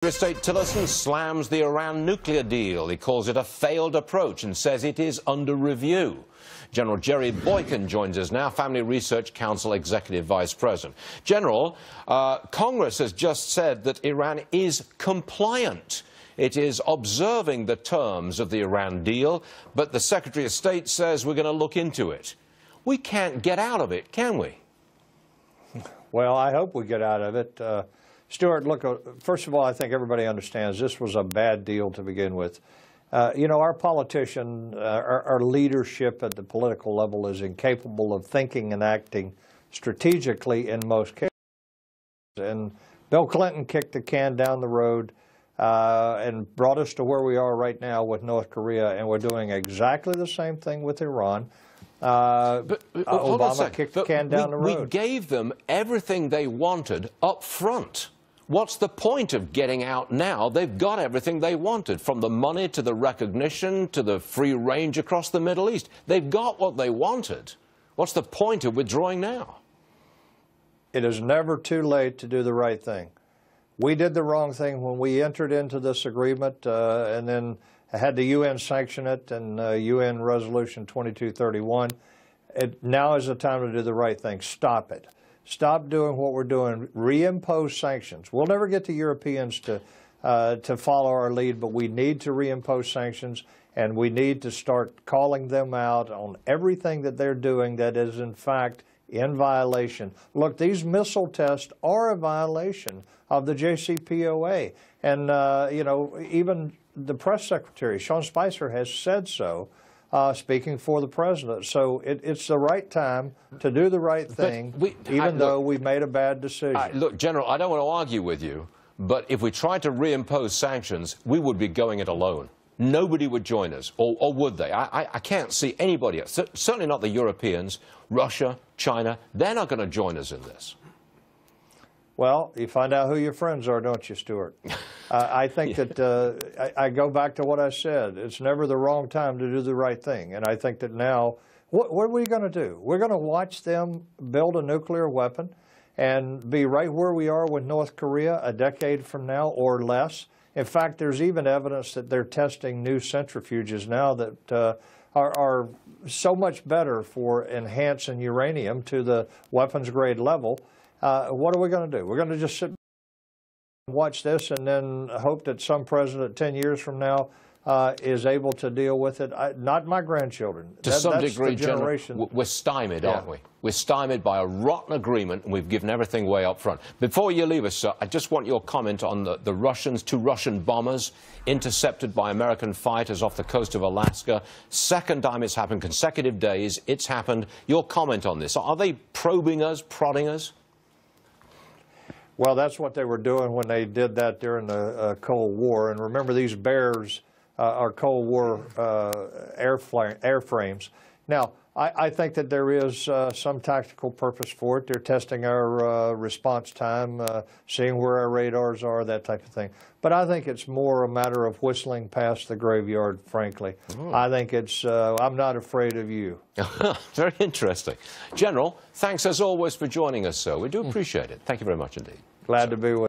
Rex Tillerson slams the Iran nuclear deal. He calls it a failed approach and says it is under review. General Jerry Boykin joins us now, Family Research Council Executive Vice President. General, Congress has just said that Iran is compliant. It is observing the terms of the Iran deal, but the Secretary of State says we're going to look into it. We can't get out of it, can we? Well, I hope we get out of it. Stuart, look, first of all, I think everybody understands this was a bad deal to begin with. You know, our politician, our leadership at the political level is incapable of thinking and acting strategically in most cases. And Bill Clinton kicked the can down the road and brought us to where we are right now with North Korea, and we're doing exactly the same thing with Iran. Obama kicked the can down the road. We gave them everything they wanted up front. What's the point of getting out now? They've got everything they wanted, from the money to the recognition to the free range across the Middle East. They've got what they wanted. What's the point of withdrawing now? It is never too late to do the right thing. We did the wrong thing when we entered into this agreement and then had the UN sanction it and UN Resolution 2231. Now is the time to do the right thing. Stop it. Stop doing what we're doing. Reimpose sanctions. We'll never get the Europeans to follow our lead, but we need to reimpose sanctions, and we need to start calling them out on everything that they're doing that is, in fact, in violation. Look, these missile tests are a violation of the JCPOA. And, you know, even the press secretary, Sean Spicer, has said so, speaking for the president. So it's the right time to do the right thing, even though we've made a bad decision. Look, General, I don't want to argue with you, but if we tried to reimpose sanctions, we would be going it alone. Nobody would join us, or would they? I can't see anybody else, certainly not the Europeans, Russia, China. They're not going to join us in this. Well, you find out who your friends are, don't you, Stuart? I think that I go back to what I said. It's never the wrong time to do the right thing. And I think that now, what are we going to do? We're going to watch them build a nuclear weapon and be right where we are with North Korea a decade from now or less. In fact, there's even evidence that they're testing new centrifuges now that are so much better for enhancing uranium to the weapons-grade level. What are we going to do? We're going to just sit and watch this and then hope that some president 10 years from now is able to deal with it. Not my grandchildren. To some degree, General, we're stymied, aren't we? We're stymied by a rotten agreement, and we've given everything away up front. Before you leave us, sir, I just want your comment on the Russians, 2 Russian bombers intercepted by American fighters off the coast of Alaska. Second time it's happened, consecutive days, it's happened. Your comment on this. Are they probing us, prodding us? Well, that's what they were doing when they did that during the Cold War. And remember, these Bears are Cold War airframes. Now, I think that there is some tactical purpose for it. They're testing our response time, seeing where our radars are, that type of thing. But I think it's more a matter of whistling past the graveyard, frankly. I think it's, I'm not afraid of you. Very interesting. General, thanks as always for joining us, sir. We do appreciate it. Thank you very much indeed. Glad to be with you.